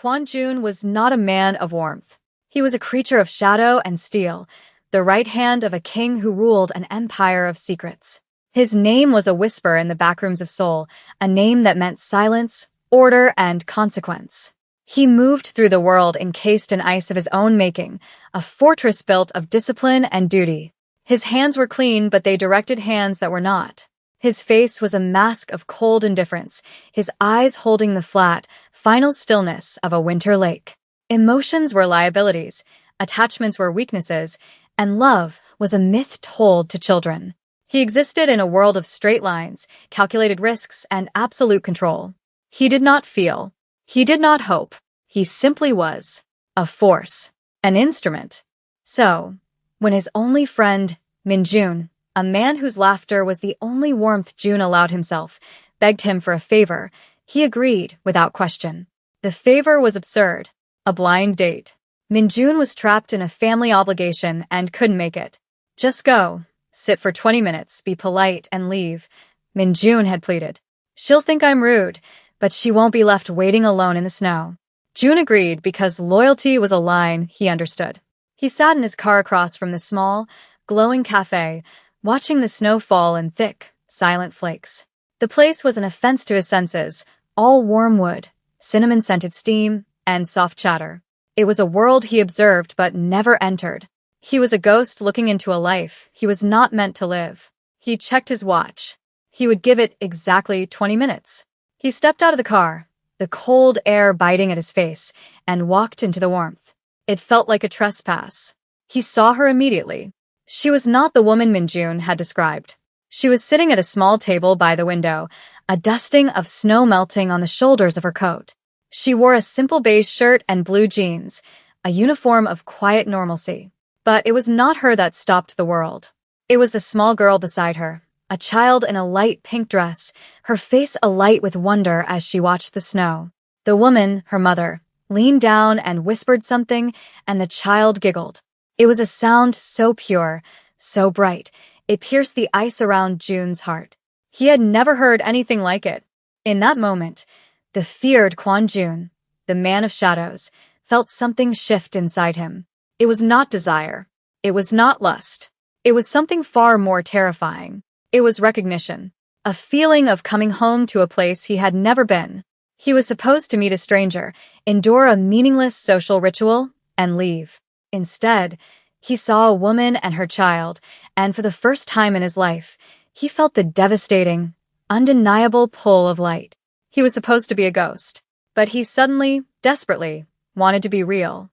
Kwon Jun was not a man of warmth. He was a creature of shadow and steel, the right hand of a king who ruled an empire of secrets. His name was a whisper in the backrooms of Seoul, a name that meant silence, order, and consequence. He moved through the world encased in ice of his own making, a fortress built of discipline and duty. His hands were clean, but they directed hands that were not. His face was a mask of cold indifference, his eyes holding the flat, final stillness of a winter lake. Emotions were liabilities, attachments were weaknesses, and love was a myth told to children. He existed in a world of straight lines, calculated risks, and absolute control. He did not feel. He did not hope. He simply was. A force. An instrument. So, when his only friend, Min Jun, a man whose laughter was the only warmth Jun allowed himself, begged him for a favor, he agreed without question. The favor was absurd. A blind date. Min Jun was trapped in a family obligation and couldn't make it. Just go. Sit for 20 minutes, be polite, and leave, Min Jun had pleaded. She'll think I'm rude, but she won't be left waiting alone in the snow. Jun agreed because loyalty was a line he understood. He sat in his car across from the small, glowing cafe, watching the snow fall in thick, silent flakes. The place was an offense to his senses, all warm wood, cinnamon-scented steam, and soft chatter. It was a world he observed but never entered. He was a ghost looking into a life he was not meant to live. He checked his watch. He would give it exactly 20 minutes. He stepped out of the car, the cold air biting at his face, and walked into the warmth. It felt like a trespass. He saw her immediately. She was not the woman Min Jun had described. She was sitting at a small table by the window, a dusting of snow melting on the shoulders of her coat. She wore a simple beige shirt and blue jeans, a uniform of quiet normalcy. But it was not her that stopped the world. It was the small girl beside her, a child in a light pink dress, her face alight with wonder as she watched the snow. The woman, her mother, leaned down and whispered something, and the child giggled. It was a sound so pure, so bright, it pierced the ice around Jun's heart. He had never heard anything like it. In that moment, the feared Kwon Jun, the man of shadows, felt something shift inside him. It was not desire. It was not lust. It was something far more terrifying. It was recognition. A feeling of coming home to a place he had never been. He was supposed to meet a stranger, endure a meaningless social ritual, and leave. Instead, he saw a woman and her child, and for the first time in his life, he felt the devastating, undeniable pull of light. He was supposed to be a ghost, but he suddenly, desperately, wanted to be real.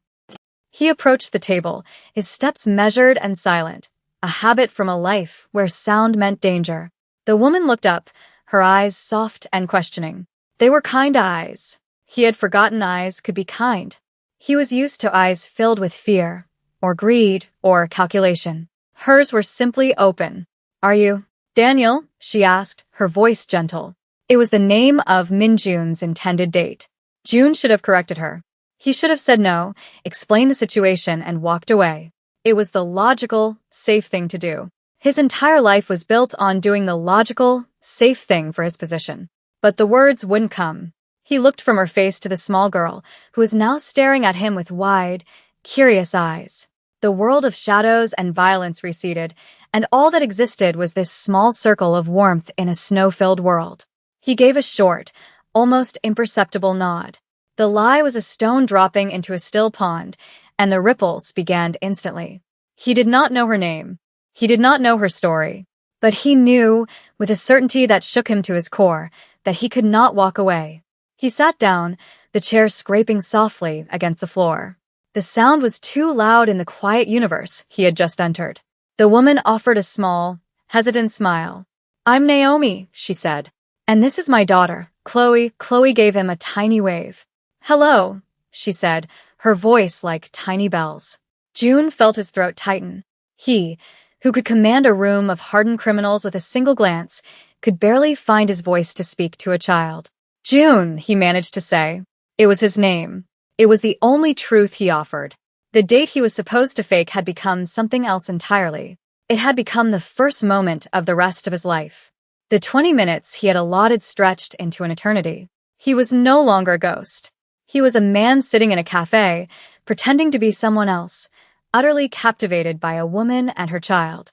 He approached the table, his steps measured and silent, a habit from a life where sound meant danger. The woman looked up, her eyes soft and questioning. They were kind eyes. He had forgotten eyes could be kind. He was used to eyes filled with fear, or greed, or calculation. Hers were simply open. Are you Daniel? She asked, her voice gentle. It was the name of Min Jun's intended date. Jun should have corrected her. He should have said no, explained the situation, and walked away. It was the logical, safe thing to do. His entire life was built on doing the logical, safe thing for his position. But the words wouldn't come. He looked from her face to the small girl, who was now staring at him with wide, curious eyes. The world of shadows and violence receded, and all that existed was this small circle of warmth in a snow-filled world. He gave a short, almost imperceptible nod. The lie was a stone dropping into a still pond, and the ripples began instantly. He did not know her name. He did not know her story. But he knew, with a certainty that shook him to his core, that he could not walk away. He sat down, the chair scraping softly against the floor. The sound was too loud in the quiet universe he had just entered. The woman offered a small, hesitant smile. I'm Naomi, she said. And this is my daughter, Chloe. Chloe gave him a tiny wave. Hello, she said, her voice like tiny bells. Jun felt his throat tighten. He, who could command a room of hardened criminals with a single glance, could barely find his voice to speak to a child. Jun, he managed to say. It was his name. It was the only truth he offered. The date he was supposed to fake had become something else entirely. It had become the first moment of the rest of his life. The 20 minutes he had allotted stretched into an eternity. He was no longer a ghost. He was a man sitting in a cafe, pretending to be someone else, utterly captivated by a woman and her child.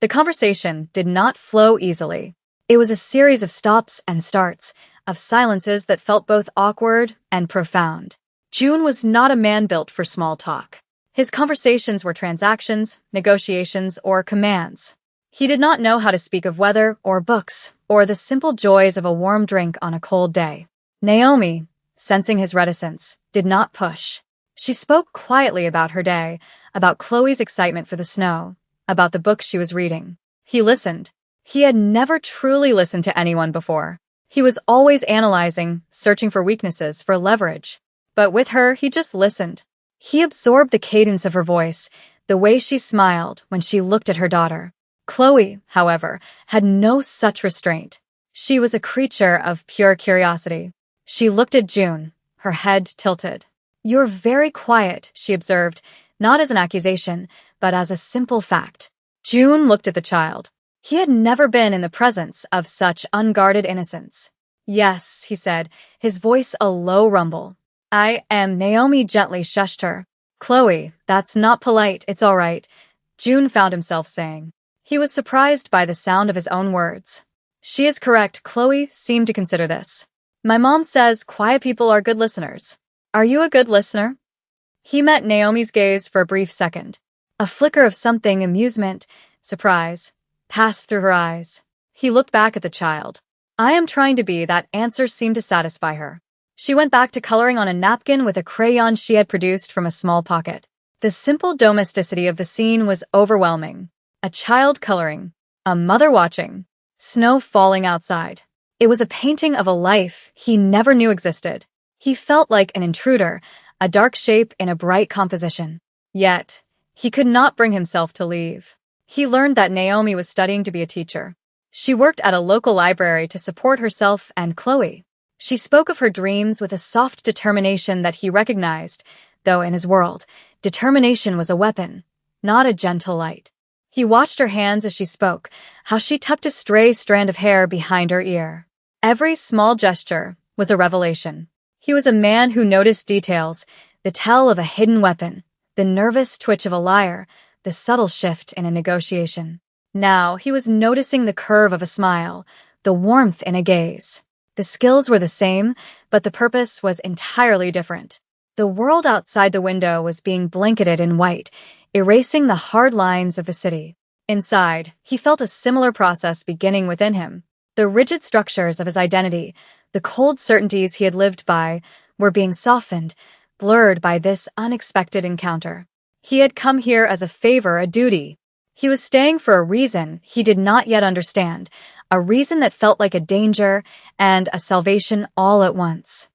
The conversation did not flow easily. It was a series of stops and starts, of silences that felt both awkward and profound. June was not a man built for small talk. His conversations were transactions, negotiations, or commands. He did not know how to speak of weather or books or the simple joys of a warm drink on a cold day. Naomi, sensing his reticence, did not push. She spoke quietly about her day, about Chloe's excitement for the snow, about the book she was reading. He listened. He had never truly listened to anyone before. He was always analyzing, searching for weaknesses, for leverage. But with her, he just listened. He absorbed the cadence of her voice, the way she smiled when she looked at her daughter. Chloe, however, had no such restraint. She was a creature of pure curiosity. She looked at June, her head tilted. "You're very quiet," she observed, not as an accusation, but as a simple fact. June looked at the child. He had never been in the presence of such unguarded innocence. "Yes," he said, his voice a low rumble. "I am." Naomi gently shushed her. "Chloe, that's not polite, it's all right," June found himself saying. He was surprised by the sound of his own words. "She is correct," Chloe seemed to consider this. "My mom says quiet people are good listeners. Are you a good listener?" He met Naomi's gaze for a brief second. A flicker of something, amusement, surprise, passed through her eyes. He looked back at the child. "I am trying to be." That answer seemed to satisfy her. She went back to coloring on a napkin with a crayon she had produced from a small pocket. The simple domesticity of the scene was overwhelming. A child coloring, a mother watching, snow falling outside. It was a painting of a life he never knew existed. He felt like an intruder, a dark shape in a bright composition. Yet, he could not bring himself to leave. He learned that Naomi was studying to be a teacher. She worked at a local library to support herself and Chloe. She spoke of her dreams with a soft determination that he recognized, though in his world, determination was a weapon, not a gentle light. He watched her hands as she spoke, how she tucked a stray strand of hair behind her ear. Every small gesture was a revelation. He was a man who noticed details, the tell of a hidden weapon, the nervous twitch of a liar, the subtle shift in a negotiation. Now he was noticing the curve of a smile, the warmth in a gaze. The skills were the same, but the purpose was entirely different. The world outside the window was being blanketed in white, erasing the hard lines of the city. Inside, he felt a similar process beginning within him. The rigid structures of his identity, the cold certainties he had lived by, were being softened, blurred by this unexpected encounter. He had come here as a favor, a duty. He was staying for a reason he did not yet understand, a reason that felt like a danger and a salvation all at once.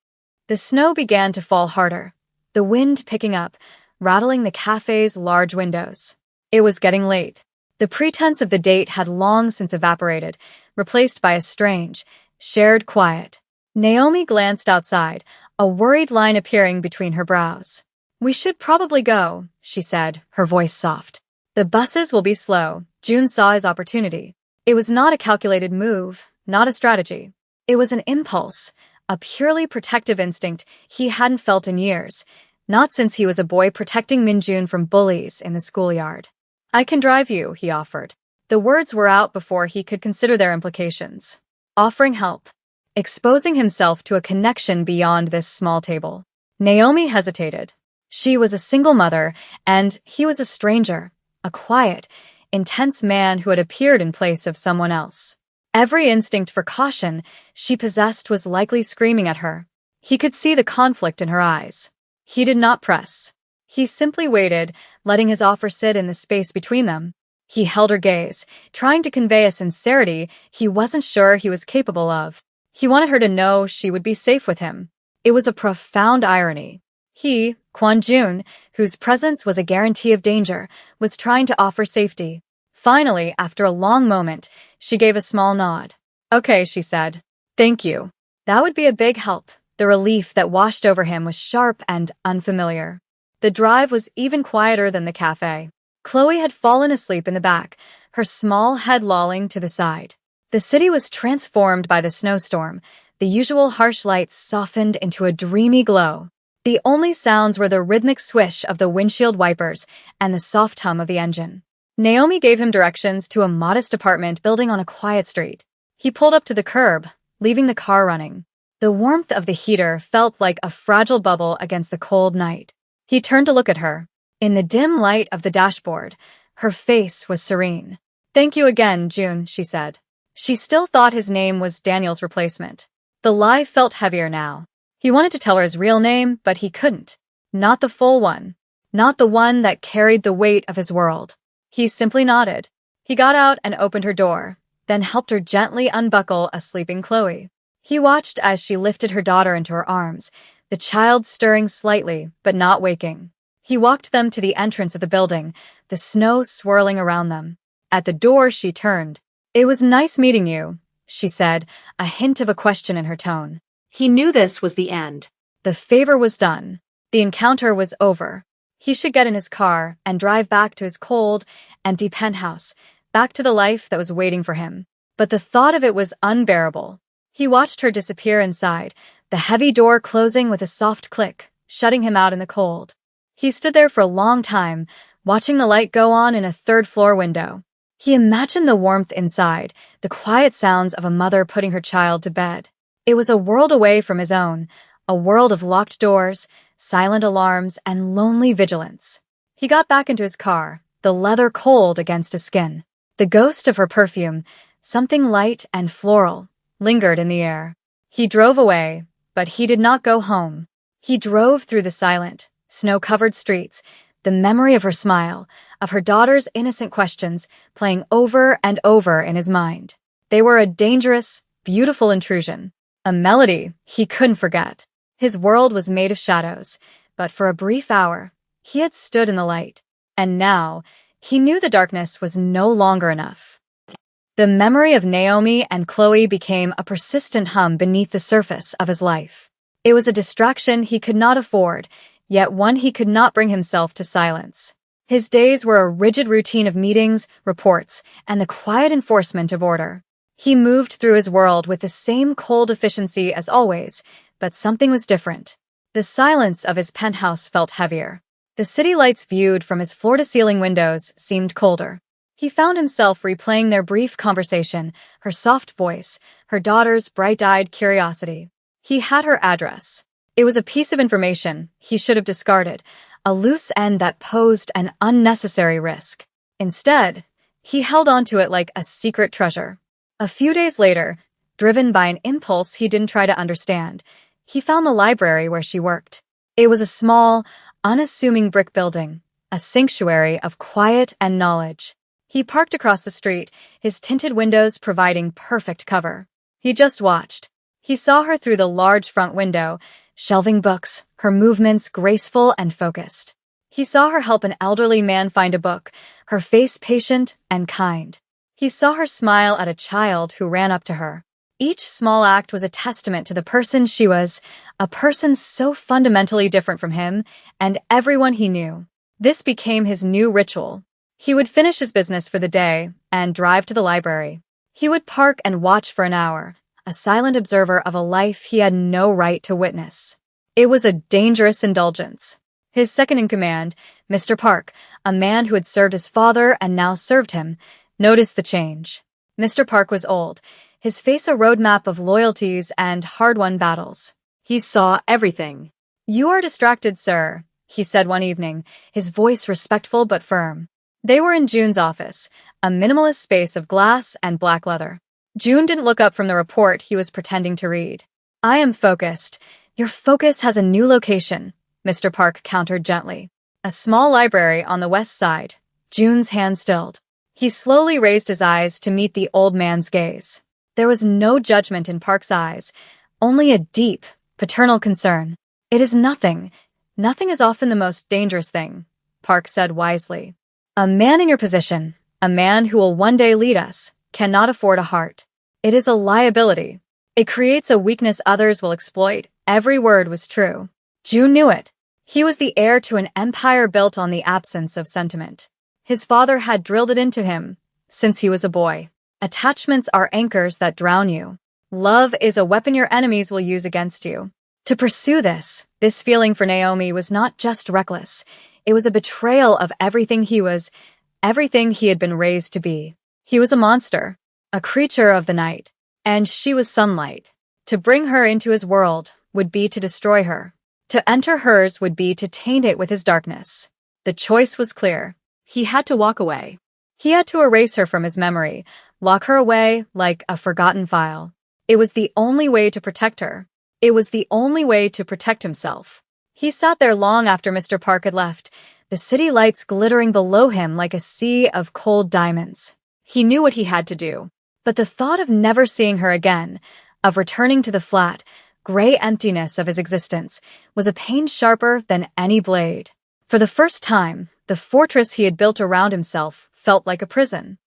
The snow began to fall harder, the wind picking up, rattling the cafe's large windows. It was getting late. The pretense of the date had long since evaporated, replaced by a strange, shared quiet. Naomi glanced outside, a worried line appearing between her brows. "We should probably go," she said, her voice soft. "The buses will be slow." June saw his opportunity. It was not a calculated move, not a strategy. It was an impulse, a purely protective instinct he hadn't felt in years, not since he was a boy protecting Minjun from bullies in the schoolyard. "I can drive you," he offered. The words were out before he could consider their implications. Offering help, exposing himself to a connection beyond this small table. Naomi hesitated. She was a single mother, and he was a stranger, a quiet, intense man who had appeared in place of someone else. Every instinct for caution she possessed was likely screaming at her. He could see the conflict in her eyes. He did not press. He simply waited, letting his offer sit in the space between them. He held her gaze, trying to convey a sincerity he wasn't sure he was capable of. He wanted her to know she would be safe with him. It was a profound irony. He, Kwon Jun, whose presence was a guarantee of danger, was trying to offer safety. Finally, after a long moment, she gave a small nod. "Okay," she said. "Thank you." That would be a big help. The relief that washed over him was sharp and unfamiliar. The drive was even quieter than the cafe. Chloe had fallen asleep in the back, her small head lolling to the side. The city was transformed by the snowstorm, the usual harsh lights softened into a dreamy glow. The only sounds were the rhythmic swish of the windshield wipers and the soft hum of the engine. Naomi gave him directions to a modest apartment building on a quiet street. He pulled up to the curb, leaving the car running. The warmth of the heater felt like a fragile bubble against the cold night. He turned to look at her. In the dim light of the dashboard, her face was serene. "Thank you again, June," she said. She still thought his name was Daniel's replacement. The lie felt heavier now. He wanted to tell her his real name, but he couldn't. Not the full one. Not the one that carried the weight of his world. He simply nodded. He got out and opened her door, then helped her gently unbuckle a sleeping Chloe. He watched as she lifted her daughter into her arms, the child stirring slightly, but not waking. He walked them to the entrance of the building, the snow swirling around them. At the door, she turned. "It was nice meeting you," she said, a hint of a question in her tone. He knew this was the end. The favor was done. The encounter was over. He should get in his car and drive back to his cold, empty penthouse, back to the life that was waiting for him. But the thought of it was unbearable. He watched her disappear inside, the heavy door closing with a soft click, shutting him out in the cold. He stood there for a long time, watching the light go on in a third-floor window. He imagined the warmth inside, the quiet sounds of a mother putting her child to bed. It was a world away from his own, a world of locked doors, silent alarms, and lonely vigilance. He got back into his car, the leather cold against his skin. The ghost of her perfume, something light and floral, lingered in the air. He drove away, but he did not go home. He drove through the silent, snow-covered streets, the memory of her smile, of her daughter's innocent questions, playing over and over in his mind. They were a dangerous, beautiful intrusion, a melody he couldn't forget. His world was made of shadows, but for a brief hour, he had stood in the light. And now, he knew the darkness was no longer enough. The memory of Naomi and Chloe became a persistent hum beneath the surface of his life. It was a distraction he could not afford, yet one he could not bring himself to silence. His days were a rigid routine of meetings, reports, and the quiet enforcement of order. He moved through his world with the same cold efficiency as always, but something was different. The silence of his penthouse felt heavier. The city lights viewed from his floor-to-ceiling windows seemed colder. He found himself replaying their brief conversation, her soft voice, her daughter's bright-eyed curiosity. He had her address. It was a piece of information he should have discarded, a loose end that posed an unnecessary risk. Instead, he held onto it like a secret treasure. A few days later, driven by an impulse he didn't try to understand, he found the library where she worked. It was a small, unassuming brick building, a sanctuary of quiet and knowledge. He parked across the street, his tinted windows providing perfect cover. He just watched. He saw her through the large front window, shelving books, her movements graceful and focused. He saw her help an elderly man find a book, her face patient and kind. He saw her smile at a child who ran up to her. Each small act was a testament to the person she was, a person so fundamentally different from him and everyone he knew. This became his new ritual. He would finish his business for the day and drive to the library. He would park and watch for an hour, a silent observer of a life he had no right to witness. It was a dangerous indulgence. His second-in-command, Mr. Park, a man who had served his father and now served him, noticed the change. Mr. Park was old, his face a roadmap of loyalties and hard-won battles. He saw everything. "You are distracted, sir," he said one evening, his voice respectful but firm. They were in June's office, a minimalist space of glass and black leather. June didn't look up from the report he was pretending to read. "I am focused. Your focus has a new location," Mr. Park countered gently. A small library on the west side. June's hand stilled. He slowly raised his eyes to meet the old man's gaze. There was no judgment in Park's eyes, only a deep, paternal concern. "It is nothing. Nothing is often the most dangerous thing," Park said wisely. "A man in your position, a man who will one day lead us, cannot afford a heart. It is a liability. It creates a weakness others will exploit." Every word was true. June knew it. He was the heir to an empire built on the absence of sentiment. His father had drilled it into him since he was a boy. Attachments are anchors that drown you. Love is a weapon your enemies will use against you. To pursue this feeling for Naomi was not just reckless. It was a betrayal of everything everything he had been raised to be. He was a monster, a creature of the night, and she was sunlight. To bring her into his world would be to destroy her. To enter hers would be to taint it with his darkness. The choice was clear. He had to walk away. He had to erase her from his memory, lock her away like a forgotten file. It was the only way to protect her. It was the only way to protect himself. He sat there long after Mr. Park had left, the city lights glittering below him like a sea of cold diamonds. He knew what he had to do, but the thought of never seeing her again, of returning to the flat, gray emptiness of his existence, was a pain sharper than any blade. For the first time, the fortress he had built around himself felt like a prison.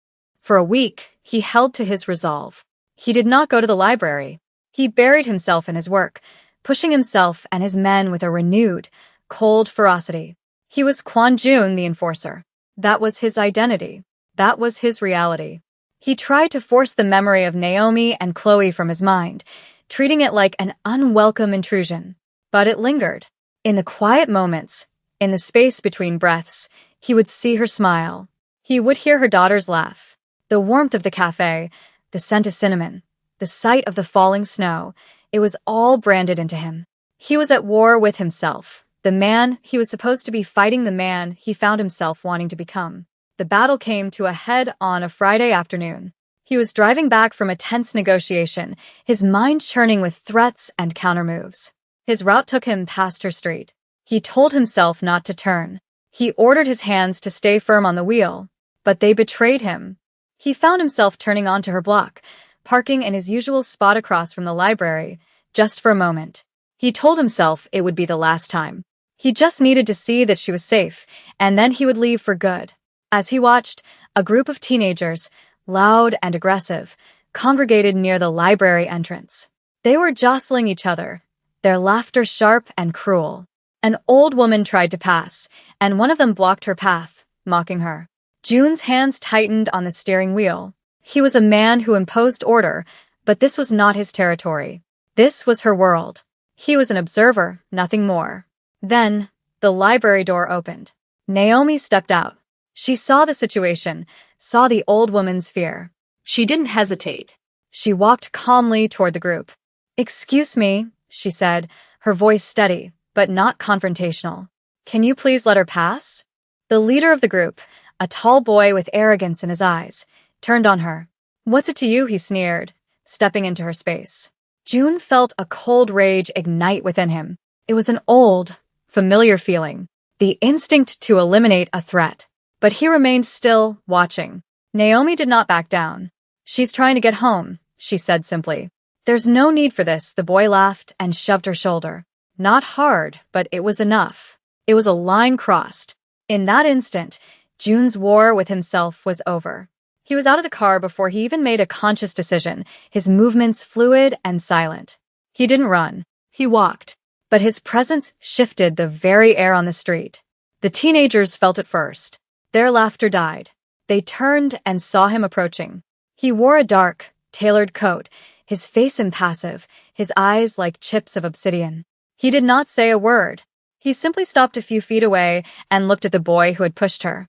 For a week, he held to his resolve. He did not go to the library. He buried himself in his work, pushing himself and his men with a renewed, cold ferocity. He was Quan Jun, the enforcer. That was his identity. That was his reality. He tried to force the memory of Naomi and Chloe from his mind, treating it like an unwelcome intrusion. But it lingered. In the quiet moments, in the space between breaths, he would see her smile. He would hear her daughter's laugh. The warmth of the cafe, the scent of cinnamon, the sight of the falling snow, it was all branded into him. He was at war with himself. The man he was supposed to be fighting, the man he found himself wanting to become. The battle came to a head on a Friday afternoon. He was driving back from a tense negotiation, his mind churning with threats and countermoves. His route took him past her street. He told himself not to turn. He ordered his hands to stay firm on the wheel, but they betrayed him. He found himself turning onto her block, parking in his usual spot across from the library, just for a moment. He told himself it would be the last time. He just needed to see that she was safe, and then he would leave for good. As he watched, a group of teenagers, loud and aggressive, congregated near the library entrance. They were jostling each other, their laughter sharp and cruel. An old woman tried to pass, and one of them blocked her path, mocking her. Jun's hands tightened on the steering wheel. He was a man who imposed order, but this was not his territory. This was her world. He was an observer, nothing more. Then, the library door opened. Naomi stepped out. She saw the situation, saw the old woman's fear. She didn't hesitate. She walked calmly toward the group. "Excuse me," she said, her voice steady, but not confrontational. "Can you please let her pass?" The leader of the group, a tall boy with arrogance in his eyes, turned on her. "What's it to you?" he sneered, stepping into her space. Jun felt a cold rage ignite within him. It was an old, familiar feeling, the instinct to eliminate a threat. But he remained still, watching. Naomi did not back down. "She's trying to get home," she said simply. "There's no need for this," the boy laughed and shoved her shoulder. Not hard, but it was enough. It was a line crossed. In that instant, Jun's war with himself was over. He was out of the car before he even made a conscious decision, his movements fluid and silent. He didn't run. He walked. But his presence shifted the very air on the street. The teenagers felt it first. Their laughter died. They turned and saw him approaching. He wore a dark, tailored coat, his face impassive, his eyes like chips of obsidian. He did not say a word. He simply stopped a few feet away and looked at the boy who had pushed her.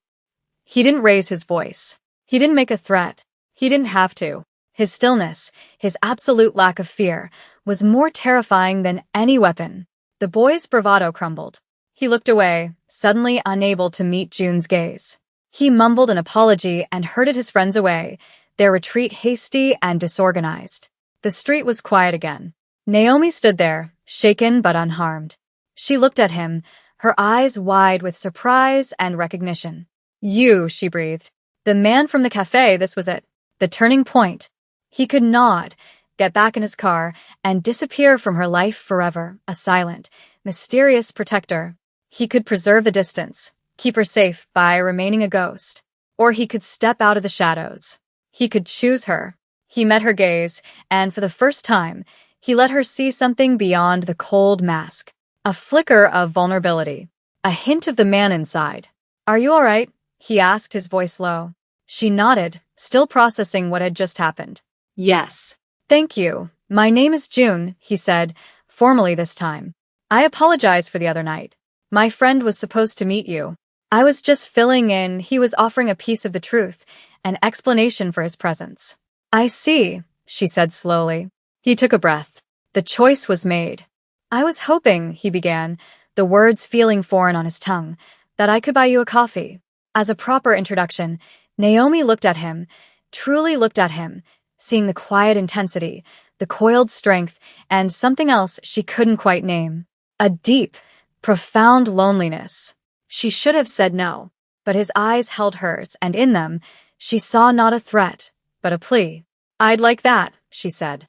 He didn't raise his voice. He didn't make a threat. He didn't have to. His stillness, his absolute lack of fear, was more terrifying than any weapon. The boy's bravado crumbled. He looked away, suddenly unable to meet Jun's gaze. He mumbled an apology and herded his friends away, their retreat hasty and disorganized. The street was quiet again. Naomi stood there, shaken but unharmed. She looked at him, her eyes wide with surprise and recognition. "You," she breathed. The man from the cafe, this was it. The turning point. He could nod, get back in his car, and disappear from her life forever, a silent, mysterious protector. He could preserve the distance, keep her safe by remaining a ghost. Or he could step out of the shadows. He could choose her. He met her gaze, and for the first time, he let her see something beyond the cold mask. A flicker of vulnerability. A hint of the man inside. "Are you all right?" he asked, his voice low. She nodded, still processing what had just happened. "Yes." "Thank you. My name is Jun," he said, formally this time. "I apologize for the other night. My friend was supposed to meet you. I was just filling in." He was offering a piece of the truth, an explanation for his presence. "I see," she said slowly. He took a breath. The choice was made. "I was hoping," he began, the words feeling foreign on his tongue, "that I could buy you a coffee." As a proper introduction, Naomi looked at him, truly looked at him, seeing the quiet intensity, the coiled strength, and something else she couldn't quite name. A deep, profound loneliness. She should have said no, but his eyes held hers, and in them, she saw not a threat, but a plea. "I'd like that," she said.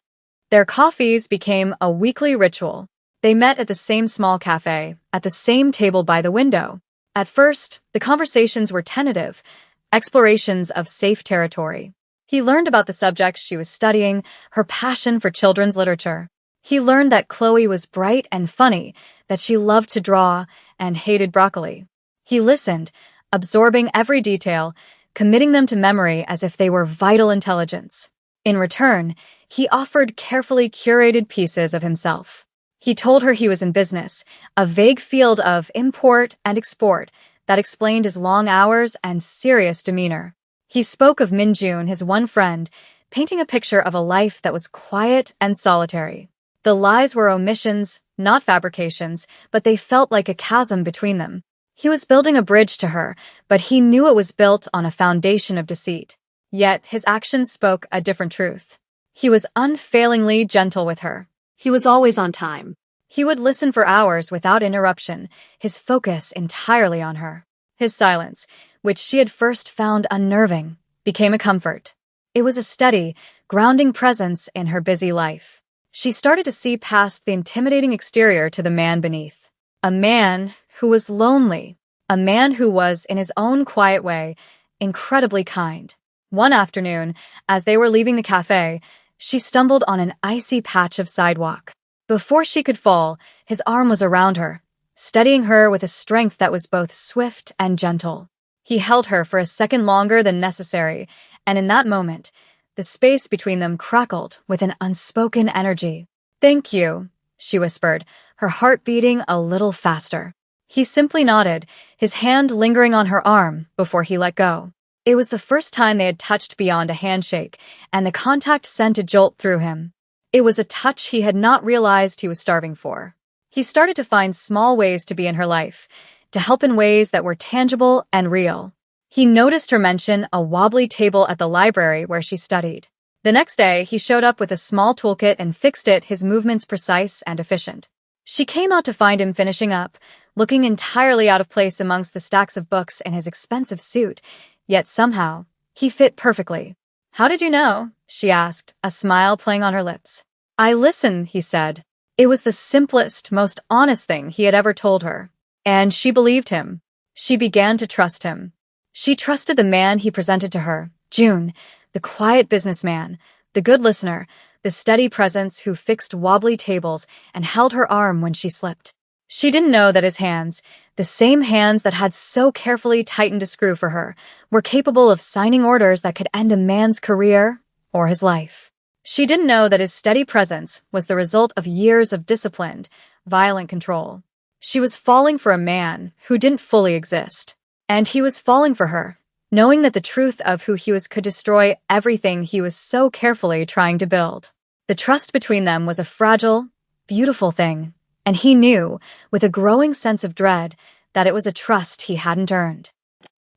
Their coffees became a weekly ritual. They met at the same small cafe, at the same table by the window. At first, the conversations were tentative, explorations of safe territory. He learned about the subjects she was studying, her passion for children's literature. He learned that Chloe was bright and funny, that she loved to draw and hated broccoli. He listened, absorbing every detail, committing them to memory as if they were vital intelligence. In return, he offered carefully curated pieces of himself. He told her he was in business, a vague field of import and export that explained his long hours and serious demeanor. He spoke of Minjun, his one friend, painting a picture of a life that was quiet and solitary. The lies were omissions, not fabrications, but they felt like a chasm between them. He was building a bridge to her, but he knew it was built on a foundation of deceit. Yet his actions spoke a different truth. He was unfailingly gentle with her. He was always on time. He would listen for hours without interruption, his focus entirely on her. His silence, which she had first found unnerving, became a comfort. It was a steady, grounding presence in her busy life. She started to see past the intimidating exterior to the man beneath. A man who was lonely. A man who was, in his own quiet way, incredibly kind. One afternoon, as they were leaving the cafe, she stumbled on an icy patch of sidewalk. Before she could fall, his arm was around her, steadying her with a strength that was both swift and gentle. He held her for a second longer than necessary, and in that moment, the space between them crackled with an unspoken energy. "Thank you," she whispered, her heart beating a little faster. He simply nodded, his hand lingering on her arm before he let go. It was the first time they had touched beyond a handshake, and the contact sent a jolt through him. It was a touch he had not realized he was starving for. He started to find small ways to be in her life, to help in ways that were tangible and real. He noticed her mention a wobbly table at the library where she studied. The next day, he showed up with a small toolkit and fixed it, his movements precise and efficient. She came out to find him finishing up, looking entirely out of place amongst the stacks of books in his expensive suit, yet somehow, he fit perfectly. "How did you know?" she asked, a smile playing on her lips. "I listen," he said. It was the simplest, most honest thing he had ever told her. And she believed him. She began to trust him. She trusted the man he presented to her, June, the quiet businessman, the good listener, the steady presence who fixed wobbly tables and held her arm when she slipped. She didn't know that his hands, the same hands that had so carefully tightened a screw for her, were capable of signing orders that could end a man's career or his life. She didn't know that his steady presence was the result of years of disciplined, violent control. She was falling for a man who didn't fully exist. And he was falling for her, knowing that the truth of who he was could destroy everything he was so carefully trying to build. The trust between them was a fragile, beautiful thing, and he knew, with a growing sense of dread, that it was a trust he hadn't earned.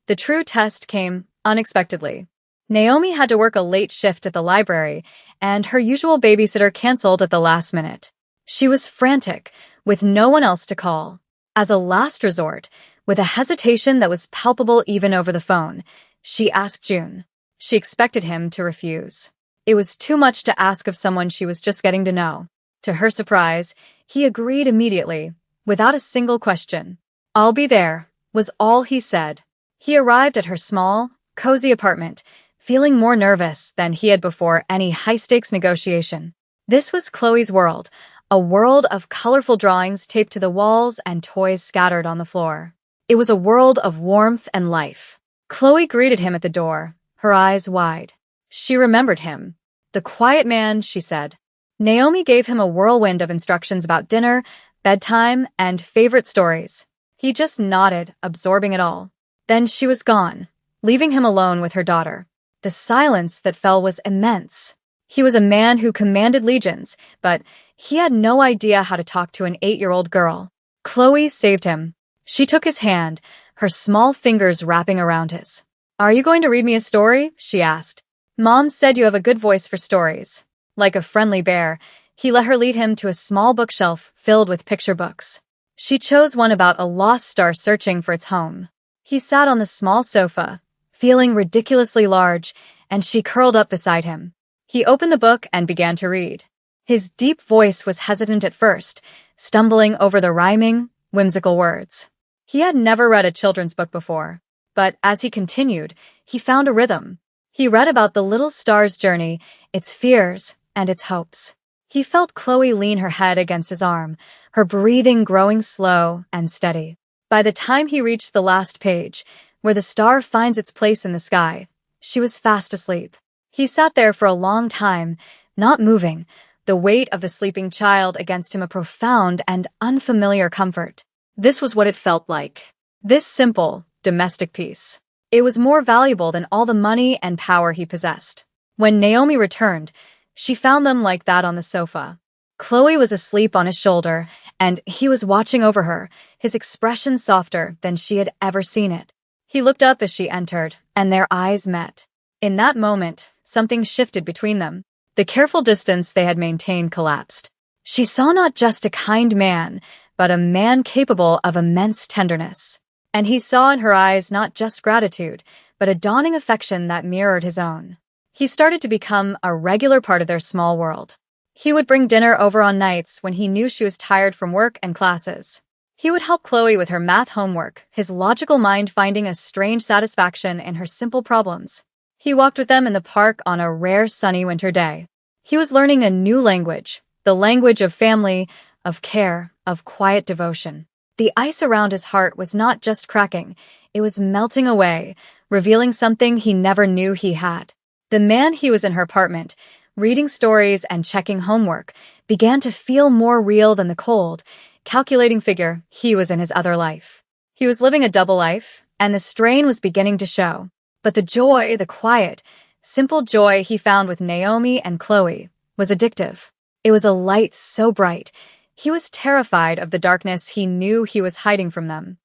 The true test came unexpectedly. Naomi had to work a late shift at the library, and her usual babysitter canceled at the last minute. She was frantic, with no one else to call. As a last resort, with a hesitation that was palpable even over the phone, she asked June. She expected him to refuse. It was too much to ask of someone she was just getting to know. To her surprise, he agreed immediately, without a single question. "I'll be there," was all he said. He arrived at her small, cozy apartment, feeling more nervous than he had before any high-stakes negotiation. This was Chloe's world, a world of colorful drawings taped to the walls and toys scattered on the floor. It was a world of warmth and life. Chloe greeted him at the door, her eyes wide. She remembered him. "The quiet man," she said. Naomi gave him a whirlwind of instructions about dinner, bedtime, and favorite stories. He just nodded, absorbing it all. Then she was gone, leaving him alone with her daughter. The silence that fell was immense. He was a man who commanded legions, but he had no idea how to talk to an 8-year-old girl. Chloe saved him. She took his hand, her small fingers wrapping around his. "Are you going to read me a story?" she asked. "Mom said you have a good voice for stories." Like a friendly bear, he let her lead him to a small bookshelf filled with picture books. She chose one about a lost star searching for its home. He sat on the small sofa, feeling ridiculously large, and she curled up beside him. He opened the book and began to read. His deep voice was hesitant at first, stumbling over the rhyming, whimsical words. He had never read a children's book before, but as he continued, he found a rhythm. He read about the little star's journey, its fears, and its hopes. He felt Chloe lean her head against his arm, her breathing growing slow and steady. By the time he reached the last page, where the star finds its place in the sky, she was fast asleep. He sat there for a long time, not moving, the weight of the sleeping child against him a profound and unfamiliar comfort. This was what it felt like. This simple, domestic peace. It was more valuable than all the money and power he possessed. When Naomi returned, she found them like that on the sofa. Chloe was asleep on his shoulder, and he was watching over her, his expression softer than she had ever seen it. He looked up as she entered, and their eyes met. In that moment, something shifted between them. The careful distance they had maintained collapsed. She saw not just a kind man, but a man capable of immense tenderness. And he saw in her eyes not just gratitude, but a dawning affection that mirrored his own. He started to become a regular part of their small world. He would bring dinner over on nights when he knew she was tired from work and classes. He would help Chloe with her math homework, his logical mind finding a strange satisfaction in her simple problems. He walked with them in the park on a rare sunny winter day. He was learning a new language, the language of family, of care, of quiet devotion. The ice around his heart was not just cracking, it was melting away, revealing something he never knew he had. The man he was in her apartment, reading stories and checking homework, began to feel more real than the cold, calculating figure he was in his other life. He was living a double life, and the strain was beginning to show. But the joy, the quiet, simple joy he found with Naomi and Chloe was addictive. It was a light so bright, he was terrified of the darkness he knew he was hiding from them.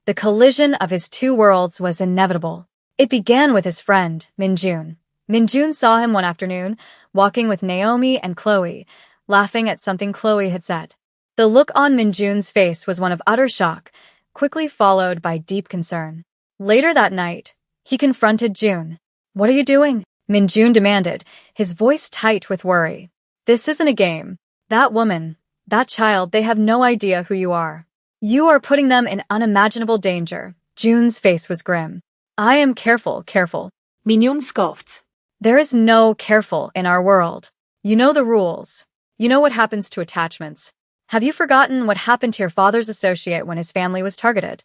The collision of his two worlds was inevitable. It began with his friend, Minjun. Minjun saw him one afternoon, walking with Naomi and Chloe, laughing at something Chloe had said. The look on Minjun's face was one of utter shock, quickly followed by deep concern. Later that night, he confronted June. "What are you doing?" Minjun demanded, his voice tight with worry. "This isn't a game. That woman, that child, they have no idea who you are. You are putting them in unimaginable danger." June's face was grim. "I am careful." Minjun scoffed. "There is no careful in our world. You know the rules. You know what happens to attachments. Have you forgotten what happened to your father's associate when his family was targeted?"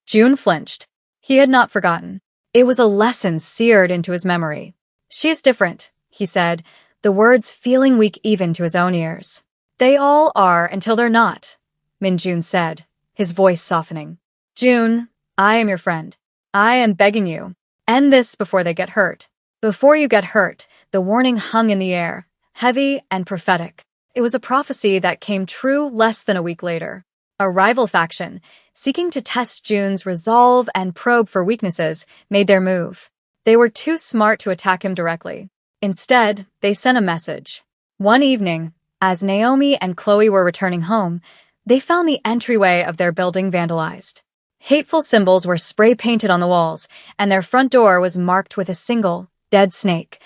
June flinched. He had not forgotten. It was a lesson seared into his memory. "She is different," he said, the words feeling weak even to his own ears. "They all are until they're not," Minjun said, his voice softening. "June, I am your friend. I am begging you. End this before they get hurt." "Before you get hurt," the warning hung in the air, heavy and prophetic. It was a prophecy that came true less than a week later. A rival faction, seeking to test June's resolve and probe for weaknesses, made their move. They were too smart to attack him directly. Instead, they sent a message. One evening, as Naomi and Chloe were returning home, they found the entryway of their building vandalized. Hateful symbols were spray-painted on the walls, and their front door was marked with a single, dead snake,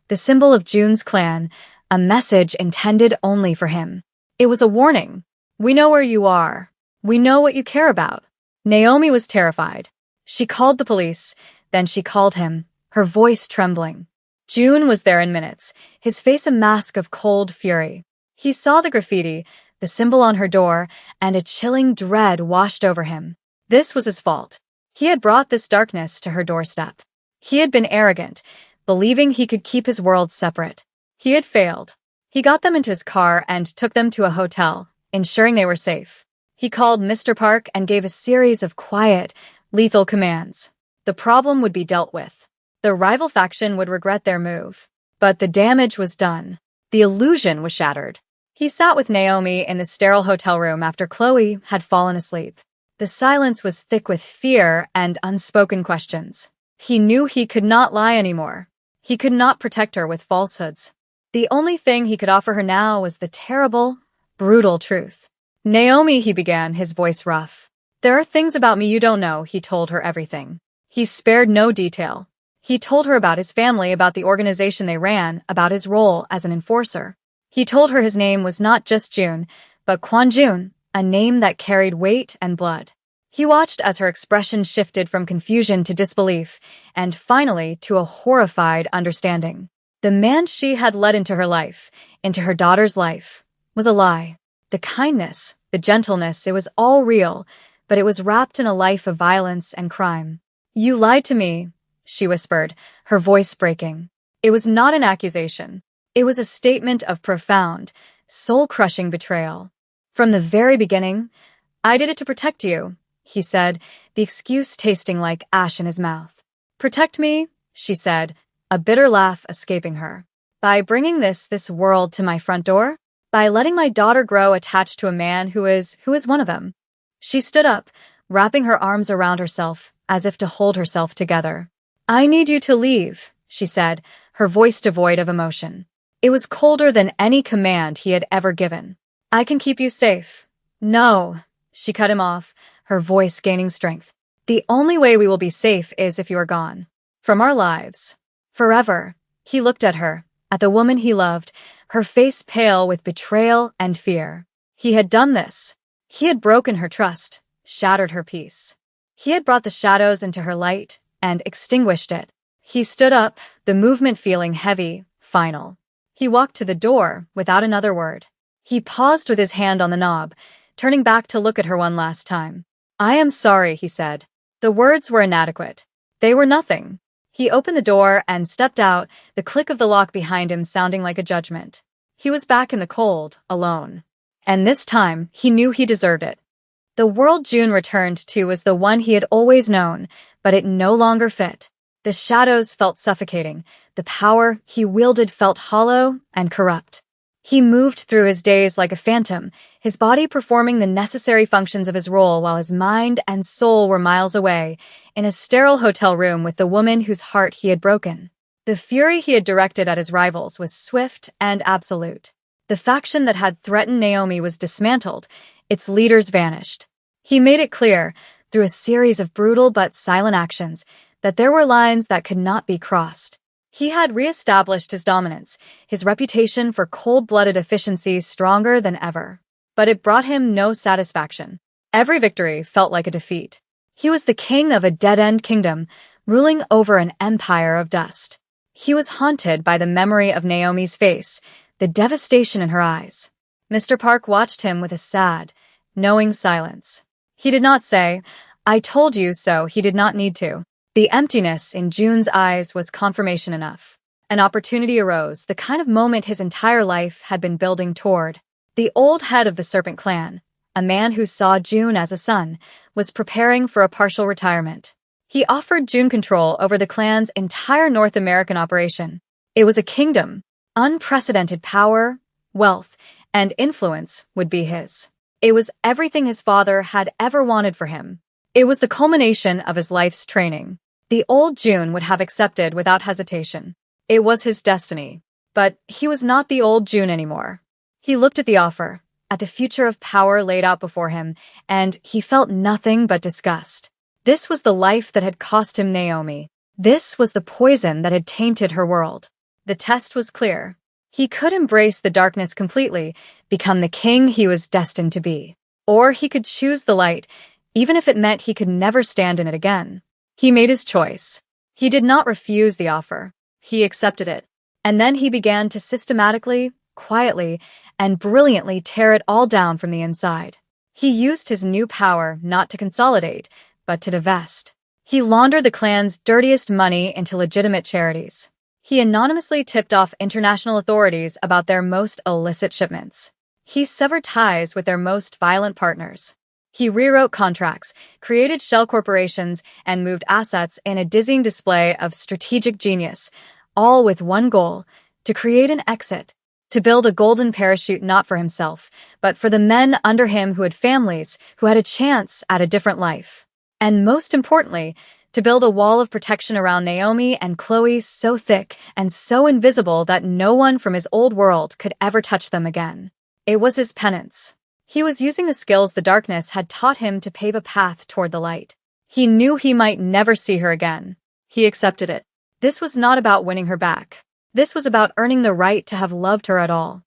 the symbol of June's clan, a message intended only for him. It was a warning. "We know where you are. We know what you care about." Naomi was terrified. She called the police, then she called him, her voice trembling. June was there in minutes, his face a mask of cold fury. He saw the graffiti, the symbol on her door, and a chilling dread washed over him. This was his fault. He had brought this darkness to her doorstep. He had been arrogant, believing he could keep his world separate. He had failed. He got them into his car and took them to a hotel, ensuring they were safe. He called Mr. Park and gave a series of quiet, lethal commands. The problem would be dealt with. The rival faction would regret their move. But the damage was done. The illusion was shattered. He sat with Naomi in the sterile hotel room after Chloe had fallen asleep. The silence was thick with fear and unspoken questions. He knew he could not lie anymore. He could not protect her with falsehoods. The only thing he could offer her now was the terrible, brutal truth. "Naomi," he began, his voice rough. "There are things about me you don't know," he told her everything. He spared no detail. He told her about his family, about the organization they ran, about his role as an enforcer. He told her his name was not just June, but Kwon June, a name that carried weight and blood. He watched as her expression shifted from confusion to disbelief, and finally to a horrified understanding. The man she had led into her life, into her daughter's life, was a lie. The kindness, the gentleness, it was all real, but it was wrapped in a life of violence and crime. "You lied to me," she whispered, her voice breaking. It was not an accusation. It was a statement of profound, soul-crushing betrayal. "From the very beginning, I did it to protect you," he said, the excuse tasting like ash in his mouth. "Protect me," she said, a bitter laugh escaping her. "By bringing this world to my front door? By letting my daughter grow attached to a man who is one of them?" She stood up, wrapping her arms around herself, as if to hold herself together. "I need you to leave," she said, her voice devoid of emotion. It was colder than any command he had ever given. "I can keep you safe." "No," she cut him off, her voice gaining strength. "The only way we will be safe is if you are gone. From our lives. Forever." He looked at her, at the woman he loved, her face pale with betrayal and fear. He had done this. He had broken her trust, shattered her peace. He had brought the shadows into her light and extinguished it. He stood up, the movement feeling heavy, final. He walked to the door without another word. He paused with his hand on the knob, turning back to look at her one last time. "I am sorry," he said. The words were inadequate. They were nothing. He opened the door and stepped out, the click of the lock behind him sounding like a judgment. He was back in the cold, alone. And this time, he knew he deserved it. The world June returned to was the one he had always known, but it no longer fit. The shadows felt suffocating. The power he wielded felt hollow and corrupt. He moved through his days like a phantom, his body performing the necessary functions of his role while his mind and soul were miles away, in a sterile hotel room with the woman whose heart he had broken. The fury he had directed at his rivals was swift and absolute. The faction that had threatened Naomi was dismantled, its leaders vanished. He made it clear, through a series of brutal but silent actions, that there were lines that could not be crossed. He had re-established his dominance, his reputation for cold-blooded efficiency stronger than ever. But it brought him no satisfaction. Every victory felt like a defeat. He was the king of a dead-end kingdom, ruling over an empire of dust. He was haunted by the memory of Naomi's face, the devastation in her eyes. Mr. Park watched him with a sad, knowing silence. He did not say, "I told you so." He did not need to. The emptiness in June's eyes was confirmation enough. An opportunity arose, the kind of moment his entire life had been building toward. The old head of the Serpent clan, a man who saw June as a son, was preparing for a partial retirement. He offered June control over the clan's entire North American operation. It was a kingdom. Unprecedented power, wealth, and influence would be his. It was everything his father had ever wanted for him. It was the culmination of his life's training. The old June would have accepted without hesitation. It was his destiny. But he was not the old June anymore. He looked at the offer, at the future of power laid out before him, and he felt nothing but disgust. This was the life that had cost him Naomi. This was the poison that had tainted her world. The test was clear. He could embrace the darkness completely, become the king he was destined to be. Or he could choose the light, even if it meant he could never stand in it again. He made his choice. He did not refuse the offer. He accepted it. And then he began to systematically, quietly, and brilliantly tear it all down from the inside. He used his new power not to consolidate, but to divest. He laundered the clan's dirtiest money into legitimate charities. He anonymously tipped off international authorities about their most illicit shipments. He severed ties with their most violent partners. He rewrote contracts, created shell corporations, and moved assets in a dizzying display of strategic genius, all with one goal: to create an exit, to build a golden parachute not for himself, but for the men under him who had families, who had a chance at a different life. And most importantly, to build a wall of protection around Naomi and Chloe so thick and so invisible that no one from his old world could ever touch them again. It was his penance. He was using the skills the darkness had taught him to pave a path toward the light. He knew he might never see her again. He accepted it. This was not about winning her back. This was about earning the right to have loved her at all.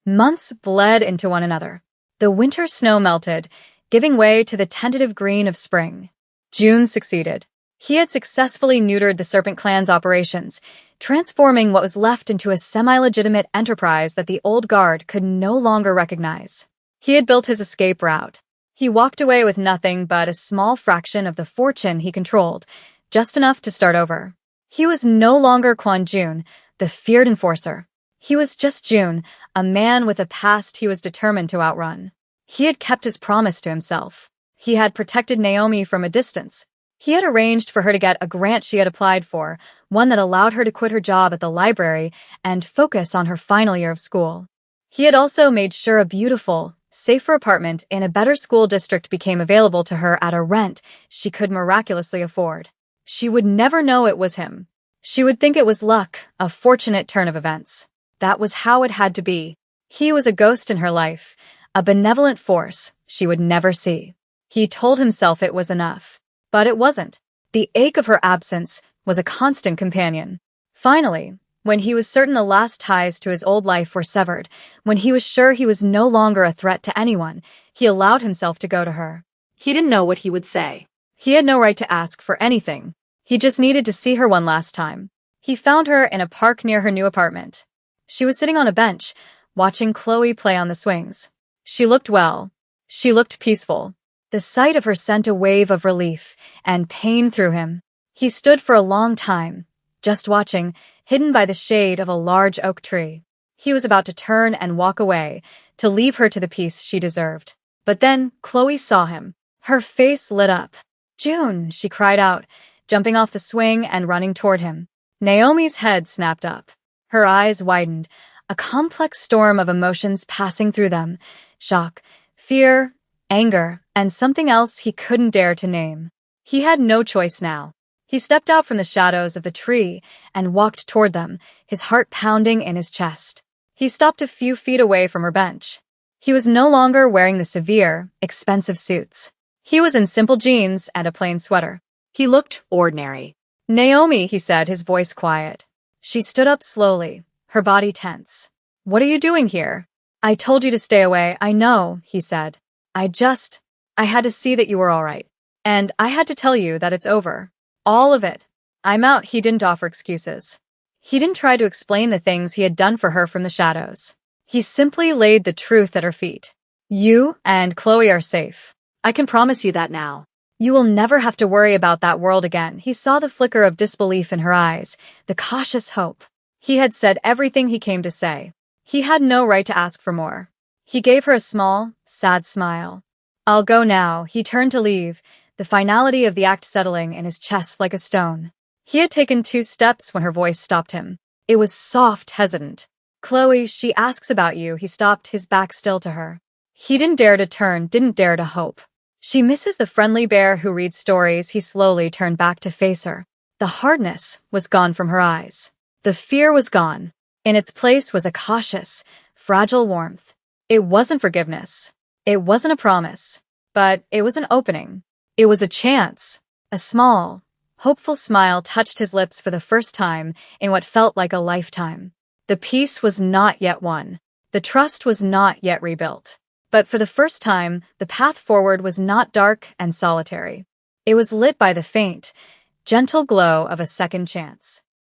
Months bled into one another. The winter snow melted, giving way to the tentative green of spring. June succeeded. He had successfully neutered the Serpent Clan's operations, transforming what was left into a semi-legitimate enterprise that the old guard could no longer recognize. He had built his escape route. He walked away with nothing but a small fraction of the fortune he controlled, just enough to start over. He was no longer Quan Jun, the feared enforcer. He was just Jun, a man with a past he was determined to outrun. He had kept his promise to himself. He had protected Naomi from a distance. He had arranged for her to get a grant she had applied for, one that allowed her to quit her job at the library and focus on her final year of school. He had also made sure a beautiful, safer apartment in a better school district became available to her at a rent she could miraculously afford. She would never know it was him. She would think it was luck, a fortunate turn of events. That was how it had to be. He was a ghost in her life, a benevolent force she would never see. He told himself it was enough. But it wasn't. The ache of her absence was a constant companion. Finally, when he was certain the last ties to his old life were severed, when he was sure he was no longer a threat to anyone, he allowed himself to go to her. He didn't know what he would say. He had no right to ask for anything. He just needed to see her one last time. He found her in a park near her new apartment. She was sitting on a bench, watching Chloe play on the swings. She looked well. She looked peaceful. The sight of her sent a wave of relief and pain through him. He stood for a long time, just watching, hidden by the shade of a large oak tree. He was about to turn and walk away, to leave her to the peace she deserved. But then Chloe saw him. Her face lit up. "June," she cried out, jumping off the swing and running toward him. Naomi's head snapped up. Her eyes widened, a complex storm of emotions passing through them: shock, fear, anger, and something else he couldn't dare to name. He had no choice now. He stepped out from the shadows of the tree and walked toward them, his heart pounding in his chest. He stopped a few feet away from her bench. He was no longer wearing the severe, expensive suits. He was in simple jeans and a plain sweater. He looked ordinary. "Naomi," he said, his voice quiet. She stood up slowly, her body tense. "What are you doing here?" "I told you to stay away, I know," he said. I had to see that you were all right. And I had to tell you that it's over. All of it. I'm out." He didn't offer excuses. He didn't try to explain the things he had done for her from the shadows. He simply laid the truth at her feet. "You and Chloe are safe. I can promise you that now. You will never have to worry about that world again." He saw the flicker of disbelief in her eyes, the cautious hope. He had said everything he came to say. He had no right to ask for more. He gave her a small, sad smile. "I'll go now." He turned to leave, the finality of the act settling in his chest like a stone. He had taken 2 steps when her voice stopped him. It was soft, hesitant. "Chloe, she asks about you." He stopped, his back still to her. He didn't dare to turn, didn't dare to hope. "She misses the friendly bear who reads stories." He slowly turned back to face her. The hardness was gone from her eyes. The fear was gone. In its place was a cautious, fragile warmth. It wasn't forgiveness. It wasn't a promise. But it was an opening. It was a chance. A small, hopeful smile touched his lips for the first time in what felt like a lifetime. The peace was not yet won. The trust was not yet rebuilt. But for the first time, the path forward was not dark and solitary. It was lit by the faint, gentle glow of a second chance.